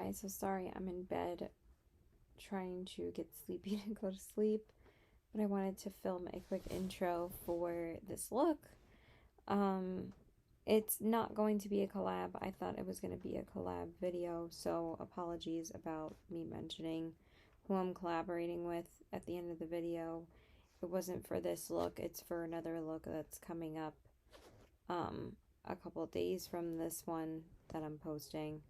guys, so sorry I'm in bed trying to get sleepy to go to sleep, but I wanted to film a quick intro for this look. It's not going to be a collab. I thought it was going to be a collab video, so apologies about me mentioning who I'm collaborating with at the end of the video. It wasn't for this look, it's for another look that's coming up a couple of days from this one that I'm posting.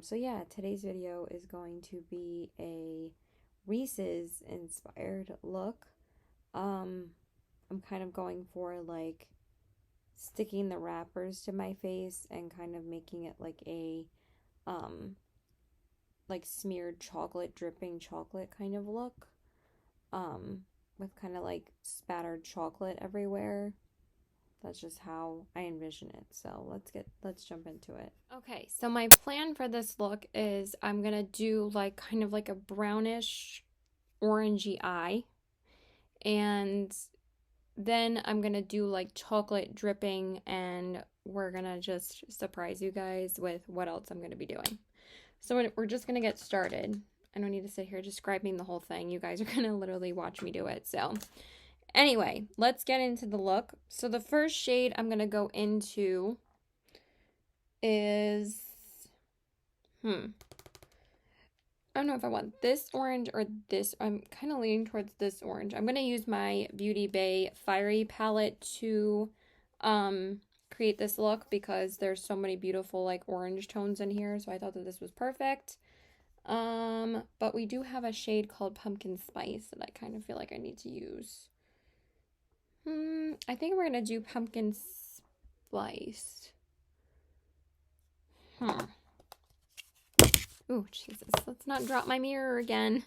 So yeah, today's video is going to be a Reese's inspired look. I'm kind of going for like sticking the wrappers to my face and kind of making it like a like smeared chocolate, dripping chocolate kind of look. With kind of like spattered chocolate everywhere. That's just how I envision it. So let's jump into it. Okay, so my plan for this look is I'm gonna do like kind of like a brownish orangey eye, and then I'm gonna do like chocolate dripping, and we're gonna just surprise you guys with what else I'm gonna be doing. So we're just gonna get started. I don't need to sit here describing the whole thing. You guys are gonna literally watch me do it. So anyway, let's get into the look. So the first shade I'm going to go into is, I don't know if I want this orange or this. I'm kind of leaning towards this orange. I'm going to use my Beauty Bay Fiery palette to create this look because there's so many beautiful like orange tones in here. So I thought that this was perfect. But we do have a shade called Pumpkin Spice that I kind of feel like I need to use. I think we're going to do Pumpkin Spice. Oh, Jesus. Let's not drop my mirror again.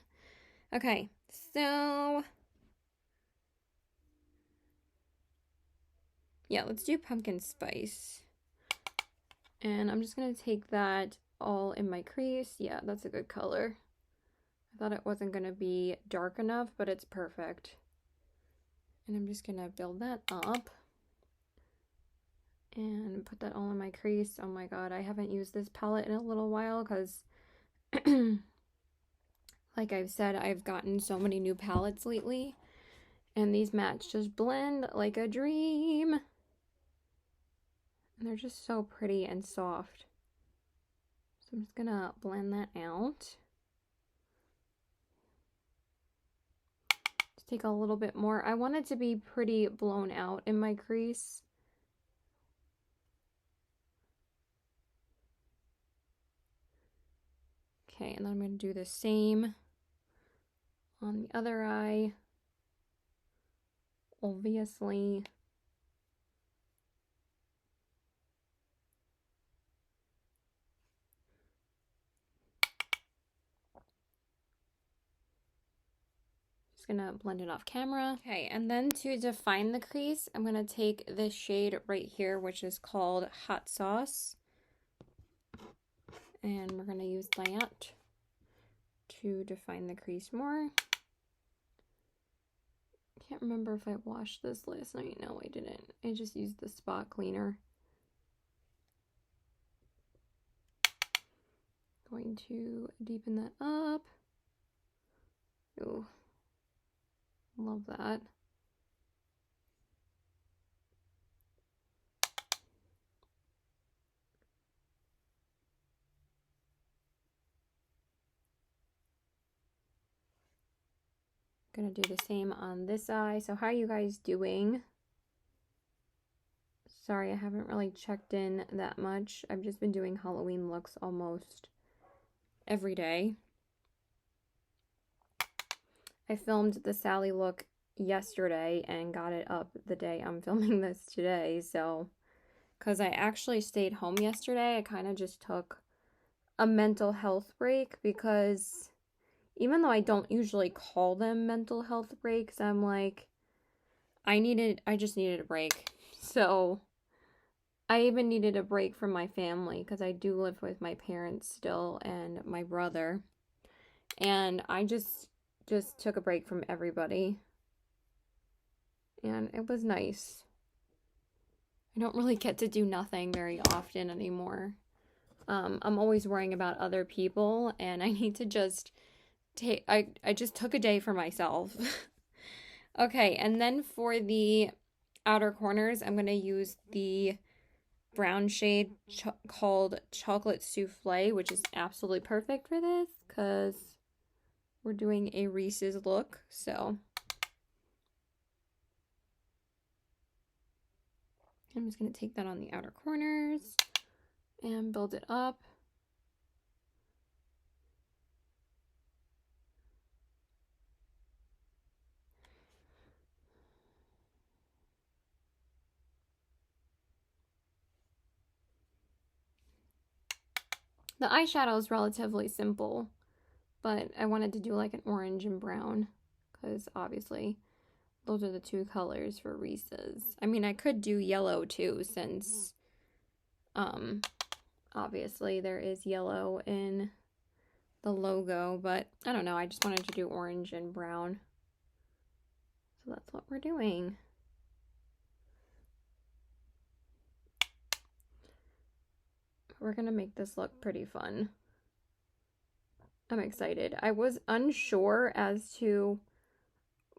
Okay, so yeah, let's do Pumpkin Spice. And I'm just going to take that all in my crease. Yeah, that's a good color. I thought it wasn't going to be dark enough, but it's perfect. And I'm just going to build that up and put that all in my crease. Oh my god, I haven't used this palette in a little while because, like I've said, I've gotten so many new palettes lately. And these mattes just blend like a dream. And they're just so pretty and soft. So I'm just going to blend that out. Take a little bit more. I want it to be pretty blown out in my crease. Okay, and then I'm going to do the same on the other eye. Obviously. Gonna blend it off camera. Okay, and then to define the crease, I'm gonna take this shade right here, which is called Hot Sauce, and we're gonna use that to define the crease more. Can't remember if I washed this last night. No, I didn't. I just used the spot cleaner. Going to deepen that up. Ooh. Love that. Gonna do the same on this eye. So how are you guys doing? Sorry, I haven't really checked in that much. I've just been doing Halloween looks almost every day. I filmed the Sally look yesterday and got it up the day I'm filming this today. So, because I actually stayed home yesterday, I kind of just took a mental health break because even though I don't usually call them mental health breaks, I'm like, I just needed a break. So, I even needed a break from my family because I do live with my parents still and my brother. And I just took a break from everybody, and it was nice. I don't really get to do nothing very often anymore. I'm always worrying about other people, and I need to just I just took a day for myself. Okay, and then for the outer corners, I'm going to use the brown shade called Chocolate Souffle, which is absolutely perfect for this because we're doing a Reese's look. So I'm just going to take that on the outer corners and build it up. The eyeshadow is relatively simple, but I wanted to do like an orange and brown because obviously those are the two colors for Reese's. I mean, I could do yellow too since obviously there is yellow in the logo, but I don't know, I just wanted to do orange and brown. So that's what we're doing. We're gonna make this look pretty fun. I'm excited. I was unsure as to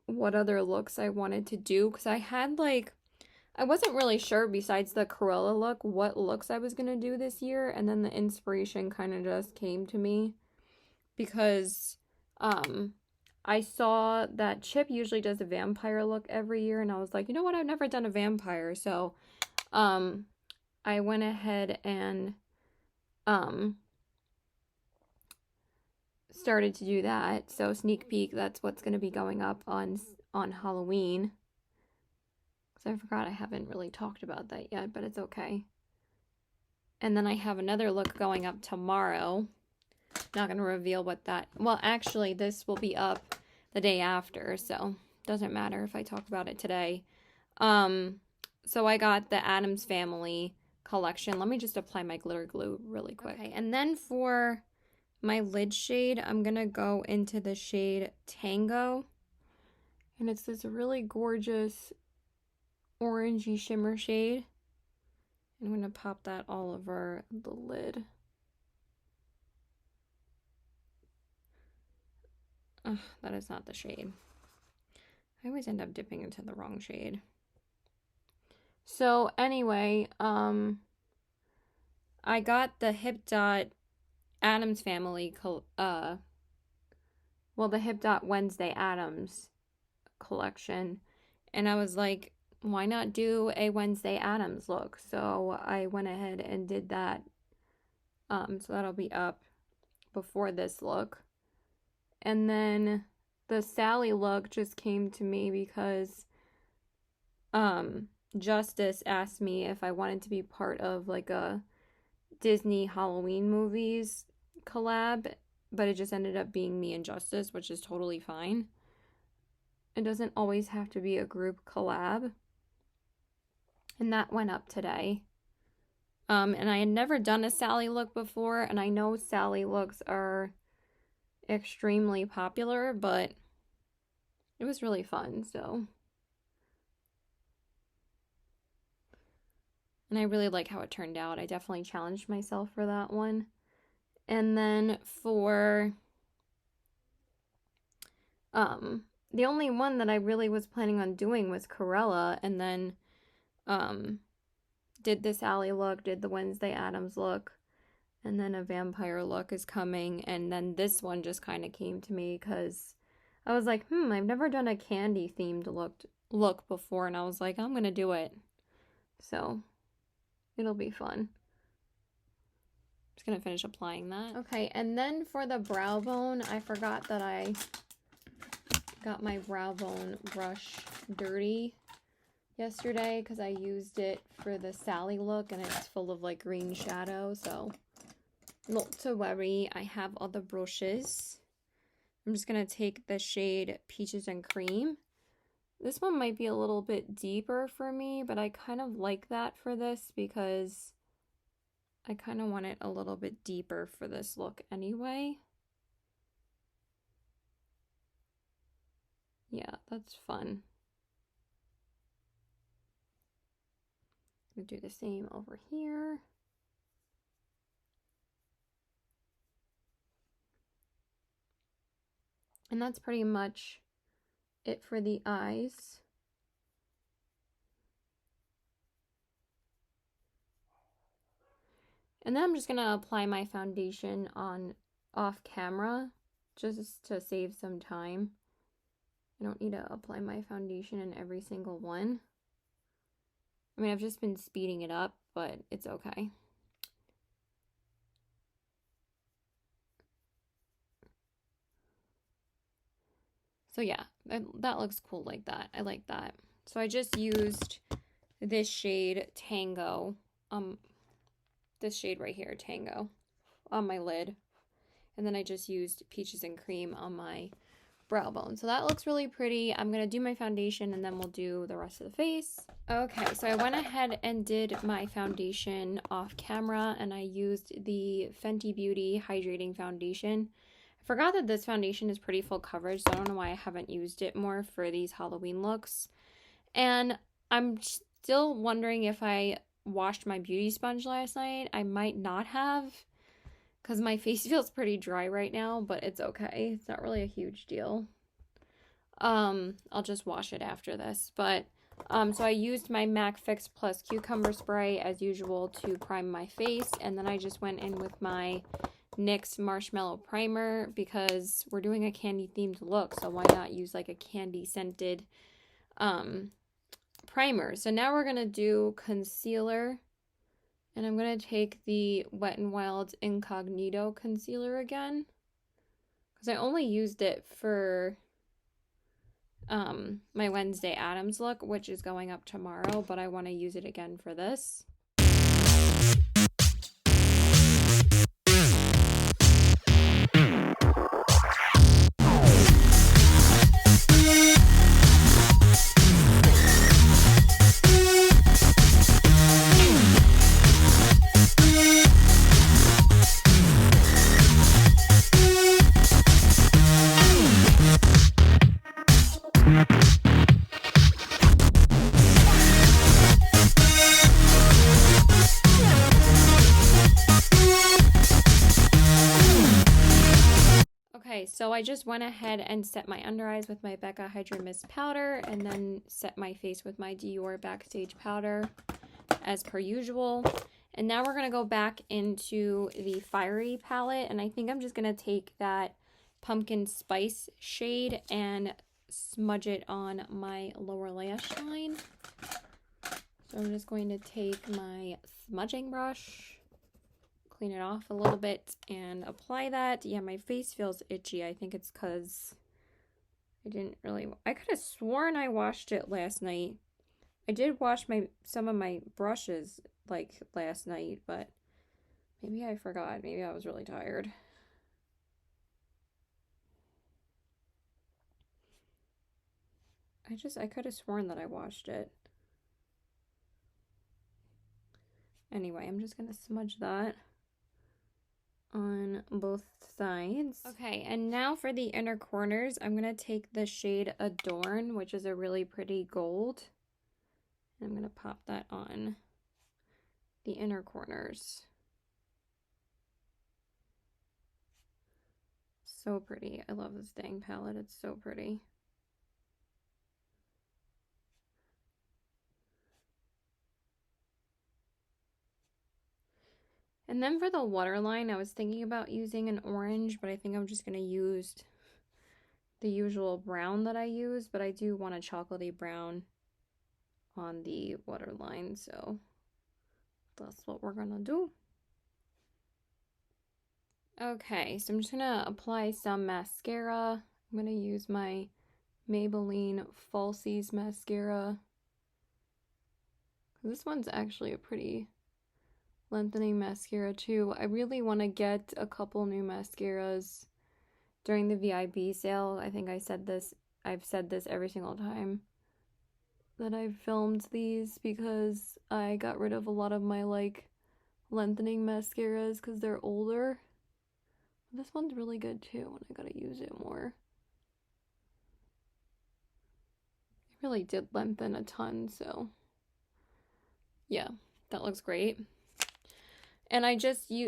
what other looks I wanted to do because I had like, I wasn't really sure besides the Cruella look what looks I was gonna do this year, and then the inspiration kind of just came to me because I saw that Chip usually does a vampire look every year, and I was like, you know what, I've never done a vampire, so I went ahead and started to do that. So sneak peek, that's what's going to be going up on Halloween. So I forgot I haven't really talked about that yet, but it's okay. And then I have another look going up tomorrow. Not going to reveal what that, well, actually this will be up the day after, so doesn't matter if I talk about it today. So I got the Addams Family collection. Let me just apply my glitter glue really quick. Okay, and then for my lid shade, I'm gonna go into the shade Tango, and it's this really gorgeous orangey shimmer shade. I'm gonna pop that all over the lid. Ugh, that is not the shade. I always end up dipping into the wrong shade. So anyway, I got the Hip Dot Addams Family, the Hip Dot Wednesday Addams collection, and I was like, why not do a Wednesday Addams look? So I went ahead and did that. So that'll be up before this look. And then the Sally look just came to me because Justice asked me if I wanted to be part of like a Disney Halloween movies collab, but it just ended up being me and Justice, which is totally fine. It doesn't always have to be a group collab. And that went up today. And I had never done a Sally look before, and I know Sally looks are extremely popular, but it was really fun, so. And I really like how it turned out. I definitely challenged myself for that one. And then for the only one that I really was planning on doing was Cruella, and then did the Sally look, did the Wednesday Addams look, and then a vampire look is coming, and then this one just kind of came to me because I was like, I've never done a candy themed look before, and I was like, I'm gonna do it. So it'll be fun. Just gonna finish applying that. Okay, and then for the brow bone, I forgot that I got my brow bone brush dirty yesterday because I used it for the Sally look, and it's full of like green shadow, so not to worry. I have other brushes. I'm just gonna take the shade Peaches and Cream. This one might be a little bit deeper for me, but I kind of like that for this because I kind of want it a little bit deeper for this look anyway. Yeah, that's fun. I'm gonna do the same over here. And that's pretty much it for the eyes. And then I'm just gonna apply my foundation on off camera just to save some time. I don't need to apply my foundation in every single one. I mean, I've just been speeding it up, but it's okay. So yeah, that looks cool like that. I like that. So I just used this shade Tango, this shade right here, Tango, on my lid. And then I just used Peaches and Cream on my brow bone. So that looks really pretty. I'm going to do my foundation and then we'll do the rest of the face. Okay, so I went ahead and did my foundation off camera and I used the Fenty Beauty Hydrating Foundation. I forgot that this foundation is pretty full coverage, so I don't know why I haven't used it more for these Halloween looks. And I'm still wondering if I washed my beauty sponge last night. I might not have, because my face feels pretty dry right now, but it's okay. It's not really a huge deal. I'll just wash it after this. But so I used my MAC Fix Plus Cucumber Spray as usual to prime my face, and then I just went in with my NYX Marshmallow Primer because we're doing a candy themed look, so why not use like a candy scented primer. So now we're gonna do concealer, and I'm gonna take the Wet n Wild Incognito concealer again because I only used it for my Wednesday Addams look, which is going up tomorrow, but I want to use it again for this. Okay, so I just went ahead and set my under eyes with my Becca Hydra Mist powder and then set my face with my Dior Backstage powder as per usual. And now we're going to go back into the Fiery palette, and I think I'm just going to take that Pumpkin Spice shade and smudge it on my lower lash line. So I'm just going to take my smudging brush, clean it off a little bit, and apply that. Yeah, my face feels itchy. I think it's because I could have sworn I washed it last night. I did wash some of my brushes like last night, but maybe I forgot. Maybe I was really tired. I could have sworn that I washed it. Anyway, I'm just gonna smudge that on both sides. Okay, and now for the inner corners, I'm gonna take the shade Adorn, which is a really pretty gold. I'm gonna pop that on the inner corners. So pretty. I love this dang palette. It's so pretty. And then for the waterline, I was thinking about using an orange, but I think I'm just going to use the usual brown that I use, but I do want a chocolatey brown on the waterline, so that's what we're going to do. Okay, so I'm just going to apply some mascara. I'm going to use my Maybelline Falsies mascara. This one's actually a pretty lengthening mascara too. I really want to get a couple new mascaras during the VIB sale. I think I've said this every single time that I've filmed these because I got rid of a lot of my like lengthening mascaras because they're older. This one's really good too, and I gotta use it more. It really did lengthen a ton, so yeah, that looks great. And I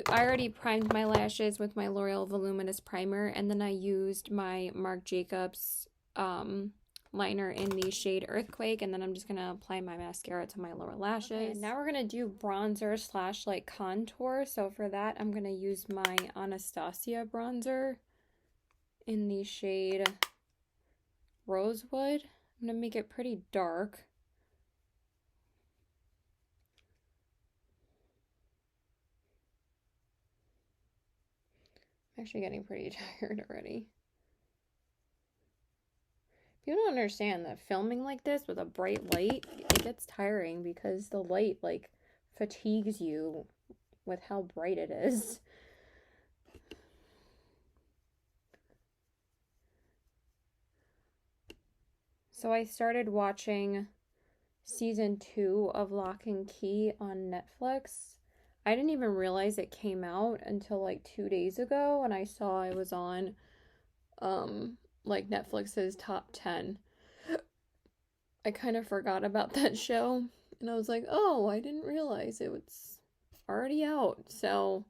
already primed my lashes with my L'Oreal Voluminous Primer, and then I used my Marc Jacobs liner in the shade Earthquake, and then I'm just going to apply my mascara to my lower lashes. Okay, now we're going to do bronzer slash like contour. So for that, I'm going to use my Anastasia bronzer in the shade Rosewood. I'm going to make it pretty dark. I'm actually getting pretty tired already. People don't understand that filming like this with a bright light, it gets tiring because the light like fatigues you with how bright it is. So I started watching season 2 of Lock and Key on Netflix. I didn't even realize it came out until like 2 days ago, and I saw it was on like Netflix's top 10. I kind of forgot about that show, and I was like, oh, I didn't realize it was already out. So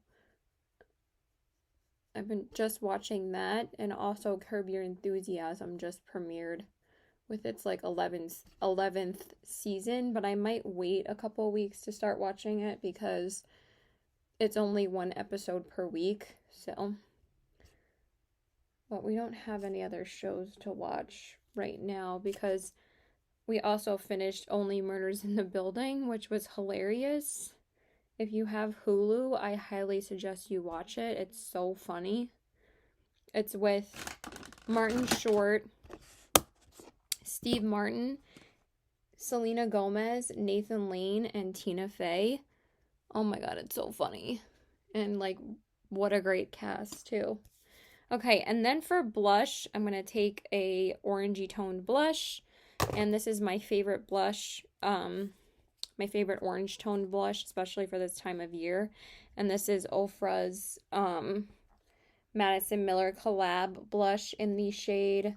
I've been just watching that, and also Curb Your Enthusiasm just premiered with its like 11th season, but I might wait a couple weeks to start watching it because it's only 1 episode per week. So, but we don't have any other shows to watch right now because we also finished Only Murders in the Building, which was hilarious. If you have Hulu, I highly suggest you watch it. It's so funny. It's with Martin Short, Steve Martin, Selena Gomez, Nathan Lane, and Tina Fey. Oh my god, it's so funny. And like, what a great cast too. Okay, and then for blush, I'm going to take a orangey toned blush. And this is my favorite blush, my favorite orange toned blush, especially for this time of year. And this is Ofra's Madison Miller collab blush in the shade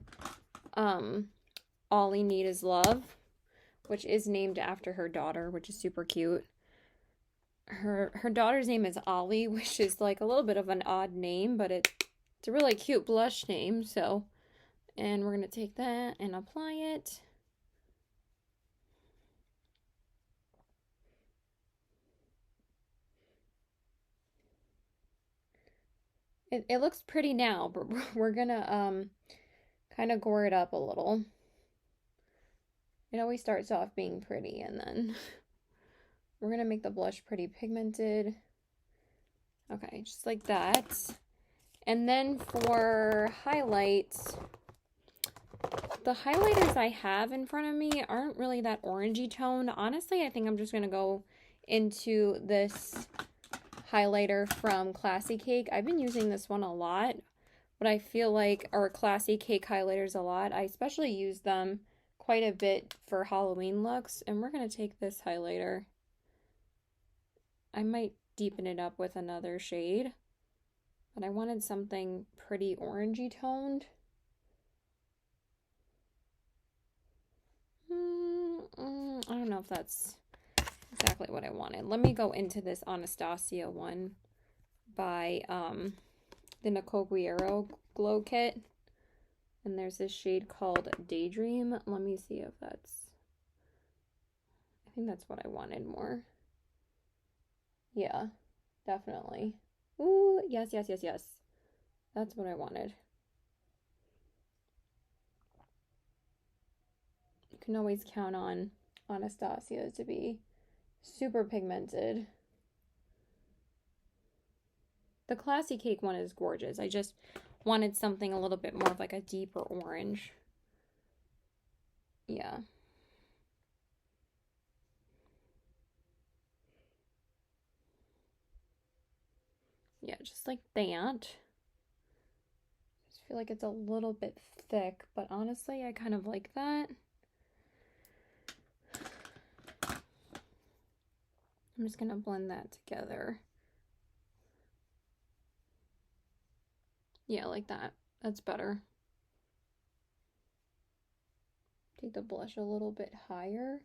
All We Need Is Love, which is named after her daughter, which is super cute. Her daughter's name is Ollie, which is like a little bit of an odd name, but it's a really cute blush name. So, and we're going to take that and apply it. It looks pretty now, but we're gonna kind of gore it up a little. It always starts off being pretty, and then we're gonna make the blush pretty pigmented. Okay, just like that. And then for highlights, the highlighters I have in front of me aren't really that orangey tone. Honestly, I think I'm just gonna go into this highlighter from Classy Cake. I've been using this one a lot, but I feel like our Classy Cake highlighters a lot. I especially use them quite a bit for Halloween looks, and we're going to take this highlighter. I might deepen it up with another shade, but I wanted something pretty orangey toned. I don't know if that's exactly what I wanted. Let me go into this Anastasia one by the Nicole Guerrero Glow Kit. And there's this shade called Daydream. Let me see if that's... I think that's what I wanted more. Yeah, definitely. Ooh, yes, yes, yes, yes. That's what I wanted. You can always count on Anastasia to be super pigmented. The Classy Cake one is gorgeous. I just wanted something a little bit more of like a deeper orange. Yeah. Yeah, just like that. Just feel like it's a little bit thick, but honestly, I kind of like that. I'm just going to blend that together. Yeah, like that. That's better. Take the blush a little bit higher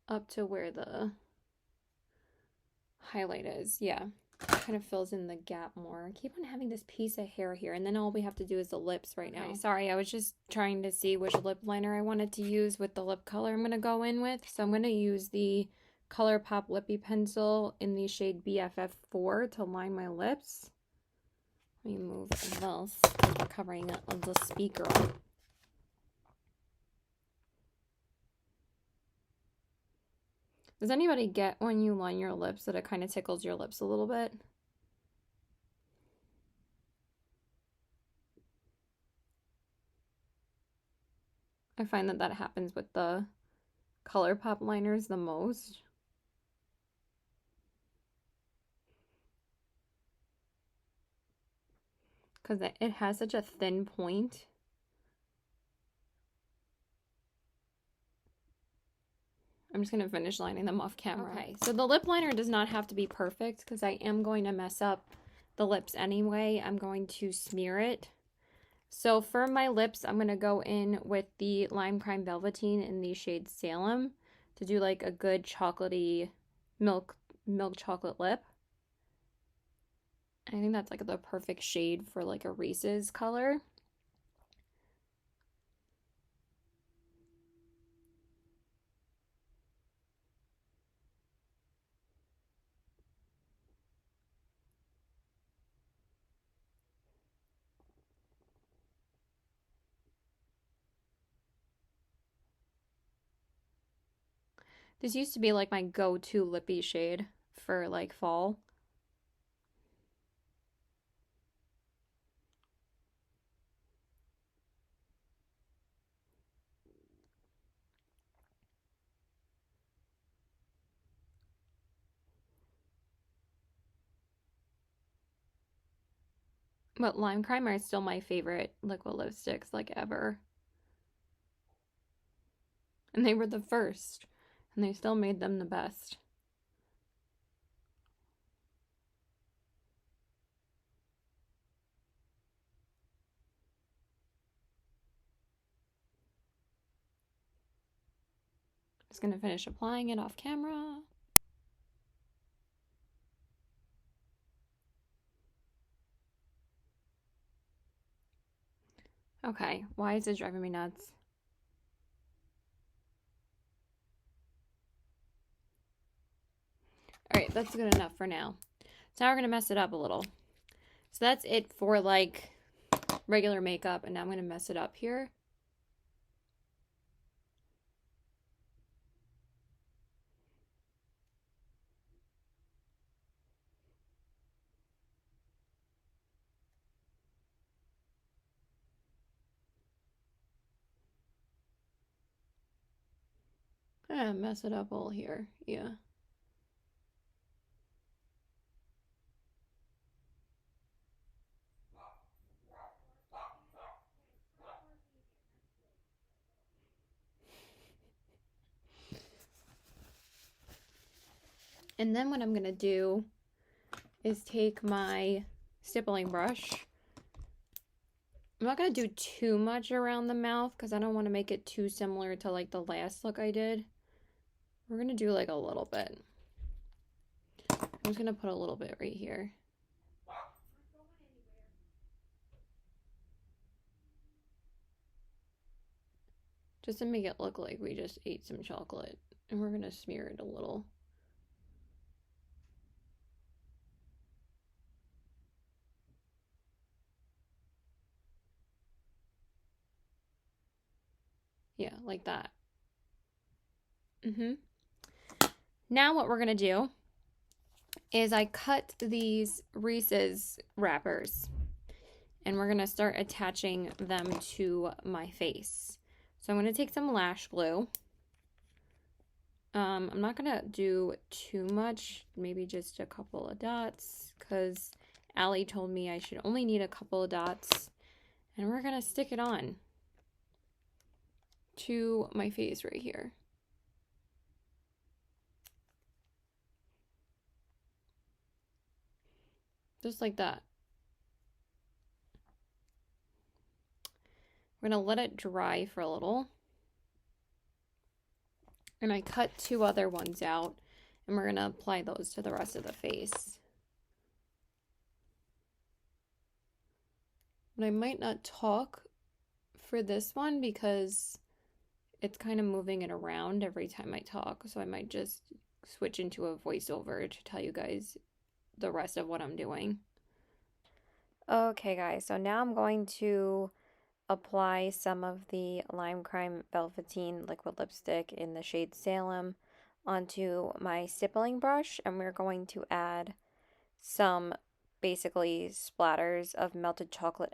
up to where the highlight is. Yeah. Kind of fills in the gap more. I keep on having this piece of hair here, and then all we have to do is the lips right now. Okay, sorry, I was just trying to see which lip liner I wanted to use with the lip color I'm going to go in with. So I'm going to use the ColourPop Lippy Pencil in the shade BFF4 to line my lips. Let me move this because we're covering the speaker. Does anybody get when you line your lips that it kind of tickles your lips a little bit? I find that that happens with the ColourPop liners the most. Because it has such a thin point. I'm just going to finish lining them off camera. Okay, so the lip liner does not have to be perfect because I am going to mess up the lips anyway. I'm going to smear it. So for my lips, I'm going to go in with the Lime Crime Velvetine in the shade Salem to do like a good chocolatey milk chocolate lip. I think that's like the perfect shade for like a Reese's color. This used to be like my go-to lippy shade for like fall. But Lime Crime are still my favorite liquid lipsticks like ever. And they were the first. And they still made them the best. Just gonna finish applying it off camera. Okay, why is it driving me nuts? Alright, that's good enough for now. So now we're gonna mess it up a little. So that's it for like regular makeup, and now I'm gonna mess it up here. I'm gonna mess it up all here, yeah. And then what I'm gonna do is take my stippling brush. I'm not going to do too much around the mouth because I don't want to make it too similar to like the last look I did. We're going to do like a little bit. I'm just going to put a little bit right here. Just to make it look like we just ate some chocolate. And we're going to smear it a little. Yeah, like that. Now what we're going to do is I cut these Reese's wrappers. And we're going to start attaching them to my face. So I'm going to take some lash glue. I'm not going to do too much, maybe just a couple of dots, because Allie told me I should only need a couple of dots. And we're going to stick it on to my face right here. Just like that. We're going to let it dry for a little. And I cut two other ones out. And we're going to apply those to the rest of the face. But I might not talk for this one because it's kind of moving it around every time I talk. So I might just switch into a voiceover to tell you guys the rest of what I'm doing. Okay, guys, so now I'm going to apply some of the Lime Crime Velvetine liquid lipstick in the shade Salem onto my stippling brush, and we're going to add some basically splatters of melted chocolate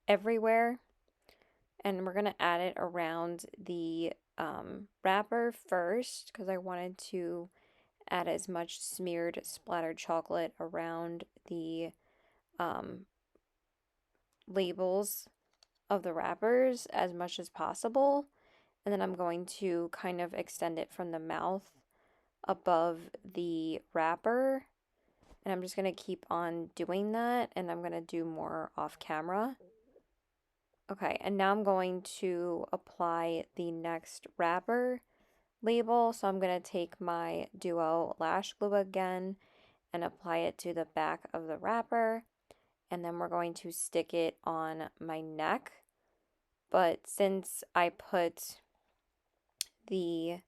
everywhere, and we're going to add it around the wrapper first because I wanted to add as much smeared splattered chocolate around the labels of the wrappers as much as possible. And then I'm going to kind of extend it from the mouth above the wrapper. And I'm just going to keep on doing that, and I'm going to do more off camera. Okay, and now I'm going to apply the next wrapper label. So I'm going to take my Duo Lash Glue again and apply it to the back of the wrapper. And then we're going to stick it on my neck. But since I put the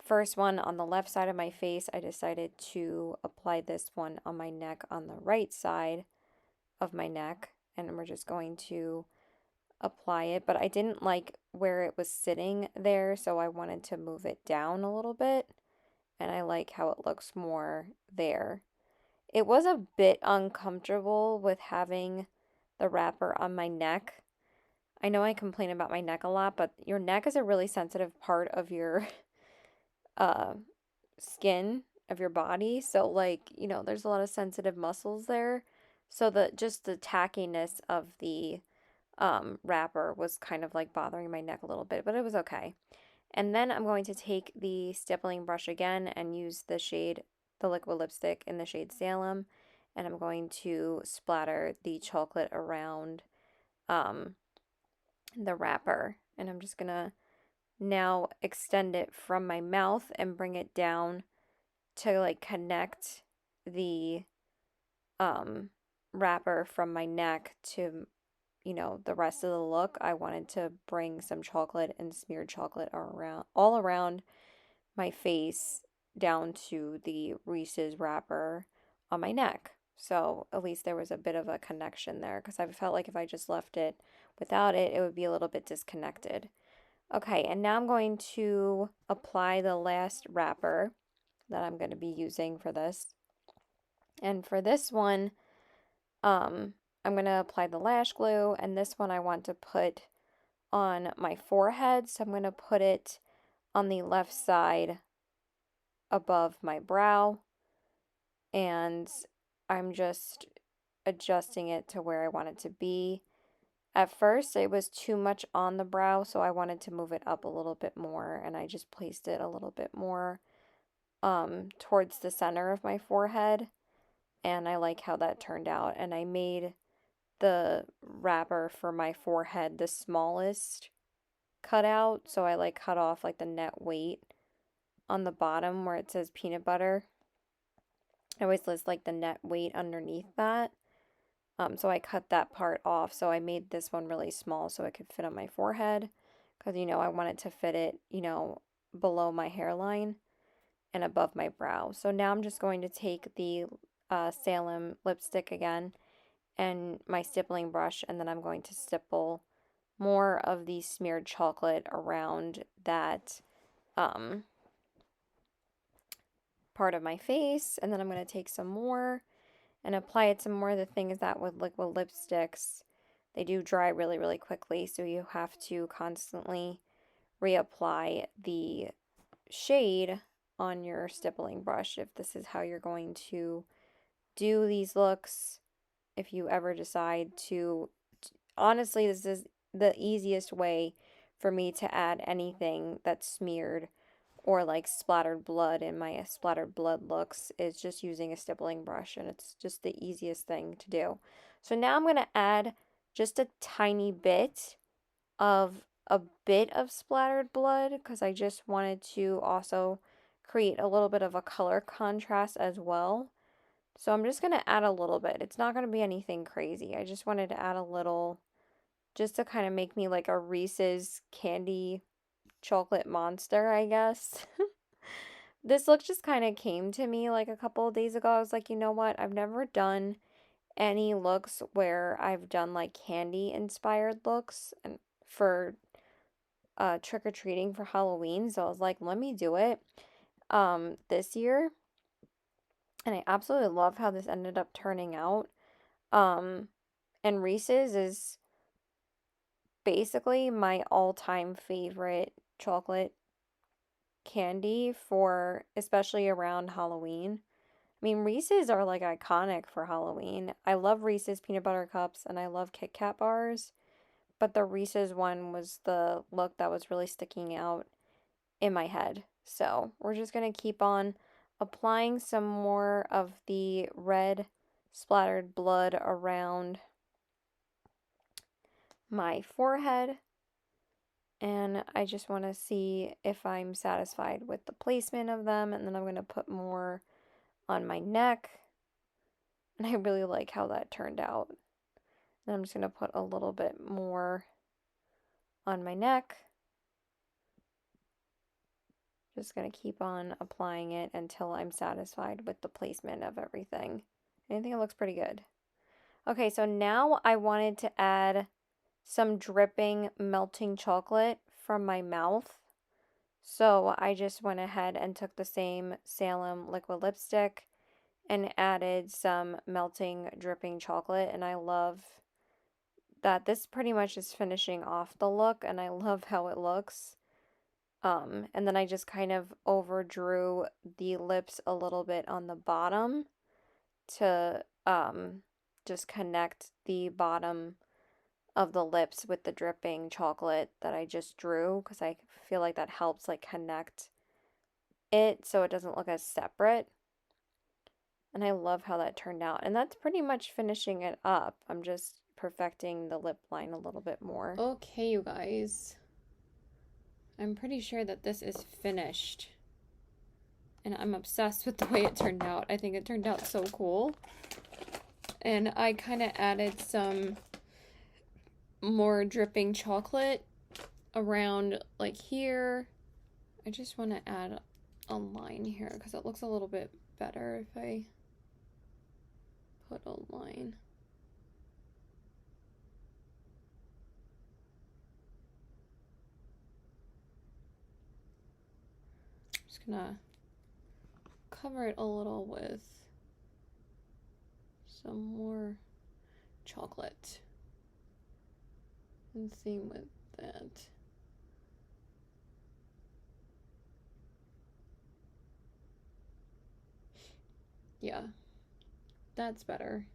first one on the left side of my face, I decided to apply this one on my neck on the right side of my neck. And we're just going to apply it, but I didn't like where it was sitting there, so I wanted to move it down a little bit, and I like how it looks more there. It was a bit uncomfortable with having the wrapper on my neck. I know I complain about my neck a lot, but your neck is a really sensitive part of your skin, of your body, so like, you know, there's a lot of sensitive muscles there, so just the tackiness of the wrapper was kind of like bothering my neck a little bit, but it was okay. And then I'm going to take the stippling brush again and use the liquid lipstick in the shade Salem, and I'm going to splatter the chocolate around the wrapper. And I'm just gonna now extend it from my mouth and bring it down to like connect the wrapper from my neck to, you know, the rest of the look. I wanted to bring some chocolate and smeared chocolate all around my face down to the Reese's wrapper on my neck. So at least there was a bit of a connection there, because I felt like if I just left it without it, it would be a little bit disconnected. Okay, and now I'm going to apply the last wrapper that I'm going to be using for this. And for this one, I'm going to apply the lash glue, and this one I want to put on my forehead. So I'm going to put it on the left side above my brow, and I'm just adjusting it to where I want it to be. At first, it was too much on the brow, so I wanted to move it up a little bit more, and I just placed it a little bit more towards the center of my forehead, and I like how that turned out. And I made the wrapper for my forehead the smallest cutout, so I like cut off like the net weight on the bottom where it says peanut butter. I always list like the net weight underneath that. So I cut that part off. So I made this one really small so it could fit on my forehead, because, you know, I wanted to fit it, you know, below my hairline and above my brow. So now I'm just going to take the Salem lipstick again and my stippling brush, and then I'm going to stipple more of the smeared chocolate around that part of my face, and then I'm going to take some more and apply it to more of the things that with liquid lipsticks, they do dry really, really quickly, so you have to constantly reapply the shade on your stippling brush if this is how you're going to do these looks. If you ever decide to, honestly, this is the easiest way for me to add anything that's smeared or like splattered blood in my splattered blood looks, is just using a stippling brush, and it's just the easiest thing to do. So now I'm going to add just a tiny bit of splattered blood, because I just wanted to also create a little bit of a color contrast as well. So I'm just going to add a little bit. It's not going to be anything crazy. I just wanted to add a little just to kind of make me like a Reese's candy chocolate monster, I guess. This look just kind of came to me like a couple of days ago. I was like, you know what? I've never done any looks where I've done like candy inspired looks and for trick-or-treating for Halloween. So I was like, let me do it this year. And I absolutely love how this ended up turning out. And Reese's is basically my all-time favorite chocolate candy for especially around Halloween. I mean, Reese's are like iconic for Halloween. I love Reese's peanut butter cups and I love Kit Kat bars, but the Reese's one was the look that was really sticking out in my head. So we're just going to keep on applying some more of the red splattered blood around my forehead. And I just want to see if I'm satisfied with the placement of them. And then I'm going to put more on my neck. And I really like how that turned out. Then I'm just going to put a little bit more on my neck. Just going to keep on applying it until I'm satisfied with the placement of everything. I think it looks pretty good. Okay, so now I wanted to add some dripping melting chocolate from my mouth. So I just went ahead and took the same Salem liquid lipstick and added some melting dripping chocolate. And I love that this pretty much is finishing off the look, and I love how it looks. And then I just kind of overdrew the lips a little bit on the bottom to just connect the bottom of the lips with the dripping chocolate that I just drew, because I feel like that helps like connect it so it doesn't look as separate. And I love how that turned out. And that's pretty much finishing it up. I'm just perfecting the lip line a little bit more. Okay, you guys. I'm pretty sure that this is finished. And I'm obsessed with the way it turned out. I think it turned out so cool. And I kind of added some more dripping chocolate around like here. I just want to add a line here because it looks a little bit better if I put a line. Just gonna cover it a little with some more chocolate. And same with that. Yeah, that's better.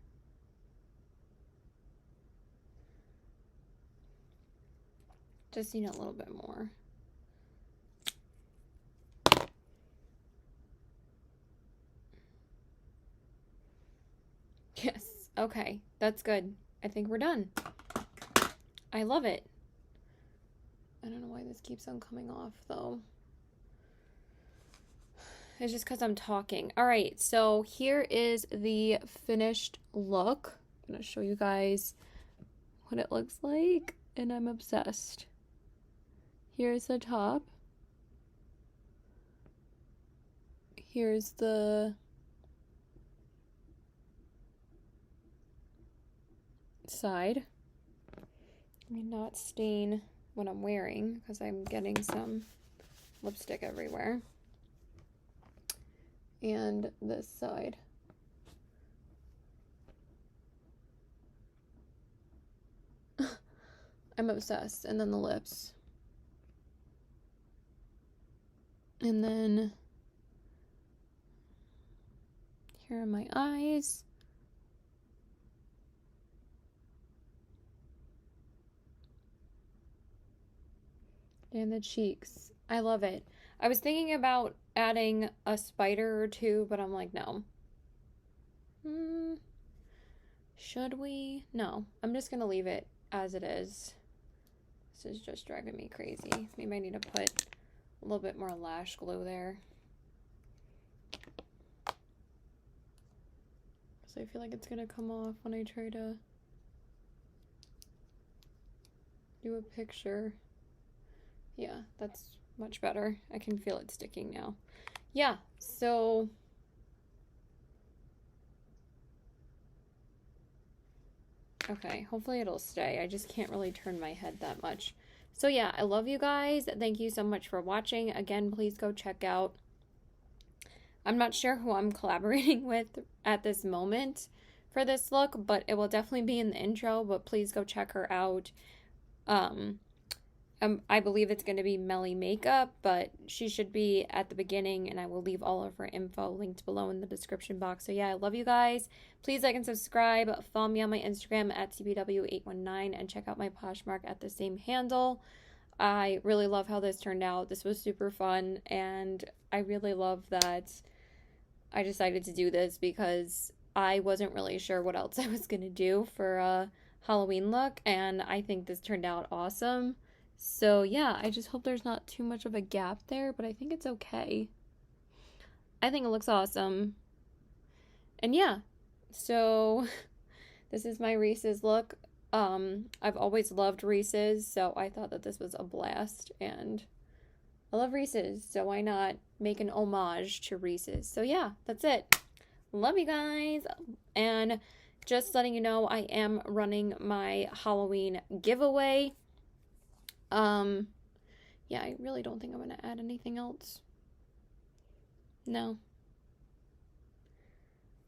Just need a little bit more. Yes, okay, that's good. I think we're done. I love it. I don't know why this keeps on coming off though. It's just because I'm talking. All right, so here is the finished look. I'm going to show you guys what it looks like, and I'm obsessed. Here's the top. Here's the side. Let me not stain what I'm wearing because I'm getting some lipstick everywhere. And this side. I'm obsessed. And then the lips. And then here are my eyes. And the cheeks. I love it. I was thinking about adding a spider or two, but I'm like, no. Should we? No. I'm just going to leave it as it is. This is just driving me crazy. Maybe I need to put a little bit more lash glue there. I feel like it's gonna come off when I try to do a picture. Yeah, that's much better. I can feel it sticking now. Yeah, so okay, hopefully it'll stay. I just can't really turn my head that much. So yeah, I love you guys. Thank you so much for watching. Again, please go check out, I'm not sure who I'm collaborating with at this moment for this look, but it will definitely be in the intro, but please go check her out. I believe it's going to be Melly Makeup, but she should be at the beginning, and I will leave all of her info linked below in the description box. So yeah, I love you guys. Please like and subscribe. Follow me on my Instagram at cbw819 and check out my Poshmark at the same handle. I really love how this turned out. This was super fun, and I really love that I decided to do this because I wasn't really sure what else I was going to do for a Halloween look, and I think this turned out awesome. So yeah, I just hope there's not too much of a gap there, but I think it's okay. I think it looks awesome. And yeah, so this is my Reese's look. I've always loved Reese's, so I thought that this was a blast, and I love Reese's, so why not make an homage to Reese's? So yeah, that's it. Love you guys. And just letting you know, I am running my Halloween giveaway. Yeah, I really don't think I'm going to add anything else. No.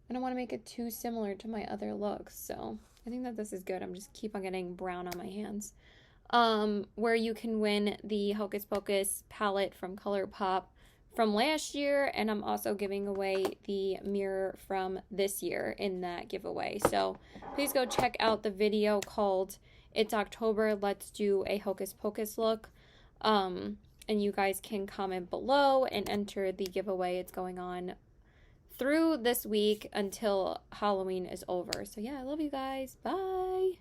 I don't want to make it too similar to my other looks, so I think that this is good. I'm just keep on getting brown on my hands. Where you can win the Hocus Pocus palette from ColourPop from last year, and I'm also giving away the mirror from this year in that giveaway. So please go check out the video called It's October, Let's Do a Hocus Pocus Look. And you guys can comment below and enter the giveaway. It's going on through this week until Halloween is over. So yeah, I love you guys. Bye.